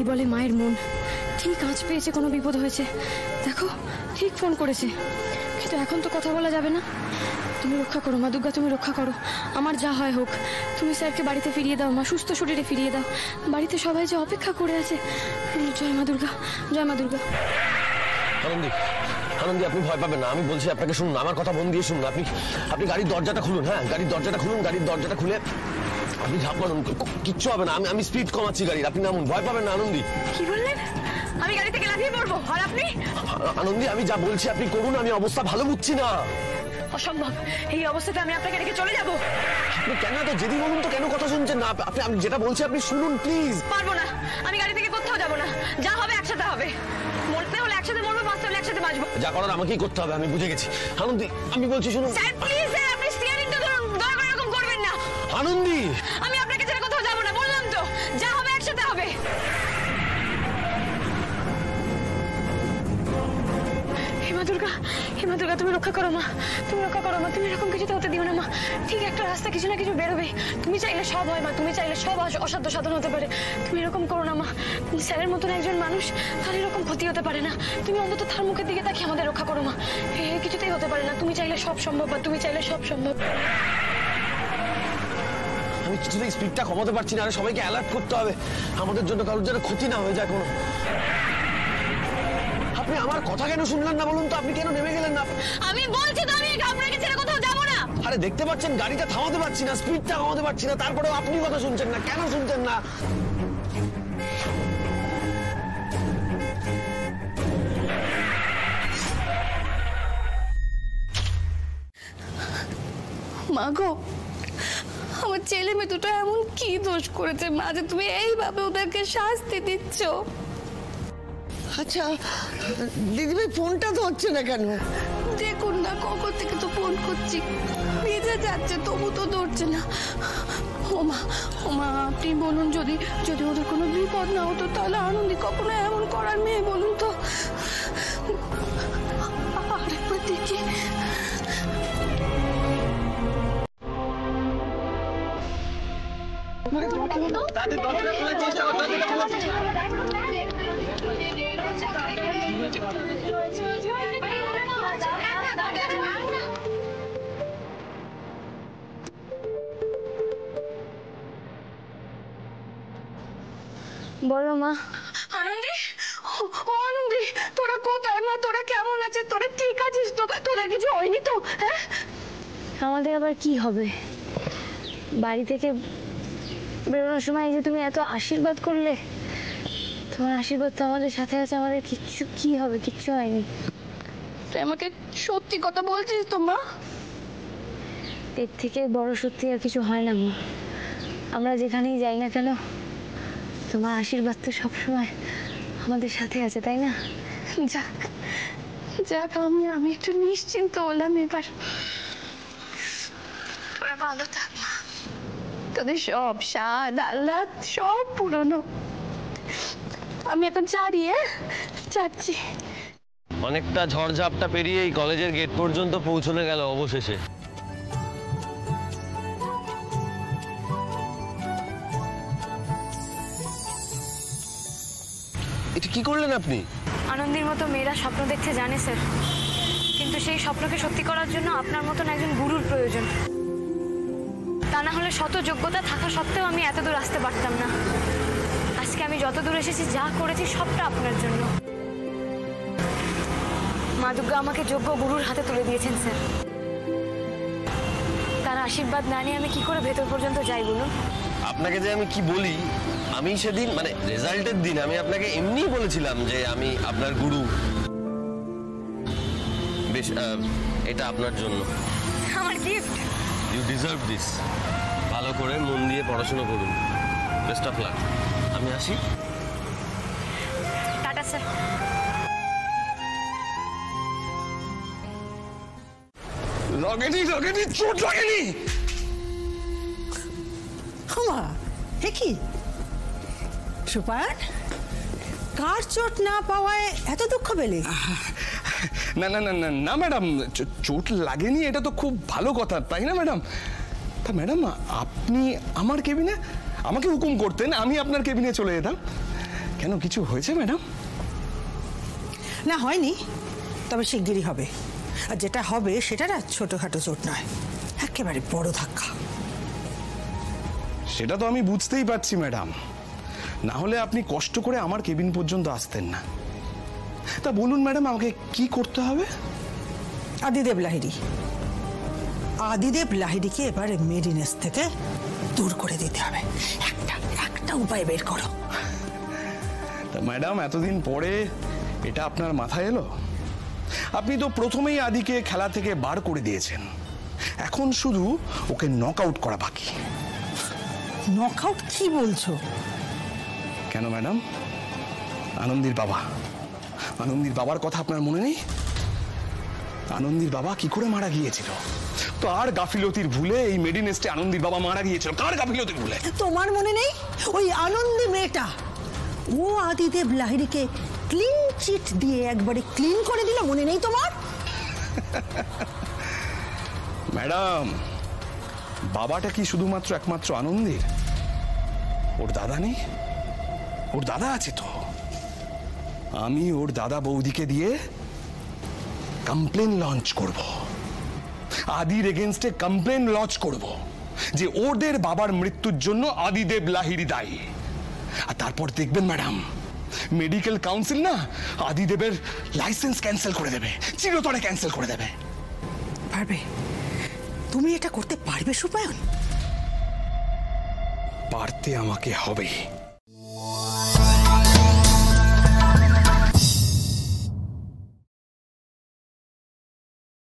এই বলে মায়ের মন। ঠিক আঁচ পেয়েছে, কোনো বিপদ হয়েছে। দেখো, ঠিক ফোন করেছে, কিন্তু এখন তো কথা বলা যাবে না। তুমি রক্ষা করো মা দুর্গা, তুমি রক্ষা করো। আমার যা হয় হোক, তুমি স্যারকে বাড়িতে ফিরিয়ে দাও মা, সুস্থ শরীরে ফিরিয়ে দাও। বাড়িতে সবাই যে অপেক্ষা করে আছে। জয় মা দুর্গা, জয় মা দুর্গা। আনন্দী, আনন্দী, আপনি ভয় পাবেন না, আমি বলছি আপনাকে, শুনুন, আমার কথা মন দিয়ে শুনুন। আপনি গাড়ির দরজাটা খুলুন। হ্যাঁ, গাড়ির দরজাটা খুলুন। গাড়ির দরজাটা খুলে আপনি ঝাঁপ মারুন, কিচ্ছু হবে না। আমি স্পিড কমাচ্ছি গাড়ির, আপনি নামুন, ভয় পাবেন না। আনন্দী, কি বললেন? আমি গাড়ি থেকে লাফিয়ে পড়বো আর আপনি? আনন্দী, আমি যা বলছি আপনি করুন, আমি অবস্থা ভালো বুঝছি না। অসম্ভব, এই অবস্থাতে আমি আপনাকে রেখে চলে যাবো। আপনি কেন তো যেদি বলুন তো, কেন কথা শুনছেন না? আপনি যেটা বলছি আপনি শুনুন প্লিজ। পারবো না, আমি গাড়ি থেকে কোথাও যাবো না। যা হবে একসাথে হবে। মরতে হলে একসাথে মরবো, বাঁচতে হলে একসাথে বাঁচবো। যা করার আমাকেই করতে হবে, আমি বুঝে গেছি। আনন্দী, আমি বলছি শুনুন। স্যার প্লিজ, স্যার আপনি স্টিয়ারিংটা ধরুন, দয়া করে এরকম করবেন না। আনন্দী, আমি আপনাকে ছেড়ে কোথাও যাবো না, বললাম তো। যা হবে একসাথে হবে। হেমা দুর্গা, হেমা দুর্গা, তুমি রক্ষা করো মা, তুমি রক্ষা করো মা। তুমি এরকম কিছুতে হতে দিও না মা। ঠিক একটা রাস্তা কিছু না কিছু বেরোবে। তুমি চাইলে সব হয় মা, তুমি চাইলে সব অসাধ্য সাধন হতে পারে। তুমি এরকম করো না মা। স্যারের মতন একজন মানুষ, তার এরকম ক্ষতি হতে পারে না। তুমি অন্তত তার মুখের দিকে তাকিয়ে আমাদের রক্ষা করো মা। কিছুতেই হতে পারে না। তুমি চাইলে সব সম্ভব মা, তুমি চাইলে সব সম্ভব। আমি কিছুতেই স্পিডটা কমাতে পারছি না। আরে সবাইকে অ্যালার্ট করতে হবে, আমাদের জন্য কারোর যেন ক্ষতি না হয়ে যায় কোনো। আপনি আমার কথা কেন শুনলেন না বলুন তো? আপনি কেন নেমে গেলেন না? আমি বলছি তো, আমি আপনাকে ছেড়ে কোথাও যাবো না। আরে দেখতে পাচ্ছেন গাড়িটা থামাতে পারছি না, স্পিডটা কমাতে পারছি না, তারপরেও আপনি কথা শুনছেন না। কেন শুনছেন না? মা গো, আমার ছেলে মেয়ে দুটো এমন কি দোষ করেছে মা যে তুমি এইভাবে ওদেরকে শাস্তি দিচ্ছ? আচ্ছা দিদিভাই, ফোনটা তো হচ্ছে না কেন? দেখুন না, কখন থেকে তো ফোন করছি, ভিজে যাচ্ছে, তবু তো ধরছে না। ওমা, ওমা, আপনি বলুন, যদি যদি ওদের কোনো বিপদ না হতো তাহলে আনন্দী কখনো এমন করার মেয়ে বলুন তো? আরেকবার দেখি। বলো মা। আনন্দী, ও আনন্দী, তোরা কোথায় মা? তোরা কেমন আছিস? তোরা ঠিক আছিস তো? তোরা কিছু হয়নি তো? হ্যাঁ, আমাদের আবার কি হবে? বাড়ি থেকে বেরোনোর সময় যে তুমি এত আশীর্বাদ করলে, তোমার আশীর্বাদ তো আমাদের সাথে আছে। আমাদের কিচ্ছু কি হবে? কিচ্ছু হয়নি। তুই আমাকে সত্যি কথা বলছিস তো মা? এর থেকে বড় সত্যি আর কিছু হয় না মা। আমরা যেখানেই যাই না কেন, তোমার আশীর্বাদ তো সবসময় আমাদের সাথে আছে, তাই না? যাক যাক, আমি একটু নিশ্চিন্ত হলাম এবার। তোরা ভালো থাক মা, তোদের সব স্বাদ আহ্লাদ সব পুরনো। আমি এখন যাচ্ছি। অনেকটা ঝড়ঝাপটা পেরিয়ে এই কলেজের গেট পর্যন্ত পৌঁছনে গেল অবশেষে। এটা কি করলেন আপনি? আনন্দের মতো মেয়েরা স্বপ্ন দেখতে জানে স্যার, কিন্তু সেই স্বপ্নকে সত্যি করার জন্য আপনার মতন একজন গুরুর প্রয়োজন। তা না হলে শত যোগ্যতা থাকা সত্ত্বেও আমি এত দূর আসতে পারতাম না। আজকে আমি যত দূর এসেছি, যা করেছি সবটা আপনার জন্য। মা দুর্গা আমাকে যোগ্য গুরুর হাতে তুলে দিয়েছেন স্যার। তার আশীর্বাদ না নিয়ে আমি কি করে ভেতর পর্যন্ত যাই বলুন? আপনাকে যে আমি কি বলি, আমি সেদিন মানে রেজাল্টের দিন আমি আপনাকে এমনিই বলেছিলাম যে আমি আপনার গুরু। বেশ, এটা আপনার জন্য আমার গিফট। You deserve this. ভালো করে মন দিয়ে পড়াশোনা করুন। Best of luck. আমি আসি। Tata sir. লগেনি চোট লাগেনি। কি সুপার, কার চোট না পাওয়ায় এত দুঃখ পেলে? না না না না না ম্যাডাম, চোট লাগেনি এটা তো খুব ভালো কথা, তাই না ম্যাডাম? তা ম্যাডাম, আপনি আমার কেবিনে আমাকে হুকুম করতেন, আমি আপনার কেবিনে চলে যেতাম। কেন, কিছু হয়েছে ম্যাডাম? না, হয়নি, তবে শিগগিরই হবে। আর যেটা হবে সেটা না ছোটখাটো চোট নয়, একেবারে বড় ধাক্কা। সেটা তো আমি বুঝতেই পারছি ম্যাডাম, না হলে আপনি কষ্ট করে আমার কেবিন পর্যন্ত আসতেন না। তা বলুন ম্যাডাম, আমাকে কি করতে হবে? আদিদেব লাহিড়িকে এবারে মেডিনেস থেকে দূর করে দিতে হবে। একটা উপায় বের করো। তা ম্যাডাম, এতদিন পরে এটা আপনার মাথায় এলো? আপনি তো প্রথমেই আদিকে খেলা থেকে বার করে দিয়েছেন, এখন শুধু ওকে নক আউট করা বাকি। নক আউট কি বলছো? কেন ম্যাডাম, আনন্দীর বাবার কথা আপনার মনে নেই? আনন্দীর বাবা কি করে মারা গিয়েছিল? কার গাফিলতির ভুলে এই মেডিনেস্টে আনন্দীর বাবা মারা গিয়েছিল? কার গাফিলতির ভুলে? তোমার মনে নেই? ওই আনন্দী মেয়েটা, ও আদিদেব লাহিড়িকে ক্লিন চিট দিয়ে একবারে ক্লিন করে দিল, মনে নেই তোমার? ম্যাডাম, বাবাটা কি শুধুমাত্র একমাত্র আনন্দীর? ওর দাদা নেই? ওর দাদা আছে তো। আমি ওর দাদা বৌদিকে দিয়ে কমপ্লেন লঞ্চ করব, আদির এগেনস্টে কমপ্লেন লঞ্চ করব যে ওদের বাবার মৃত্যুর জন্য আদিদেব লাহিড়ি দায়ী। আর তারপর দেখবেন ম্যাডাম, মেডিকেল কাউন্সিল না আদিদেবের লাইসেন্স ক্যান্সেল করে দেবে, চিরতরে ক্যান্সেল করে দেবে। পারবে? তুমি এটা করতে পারবে সুপায়ন? পারতে আমাকে হবেই।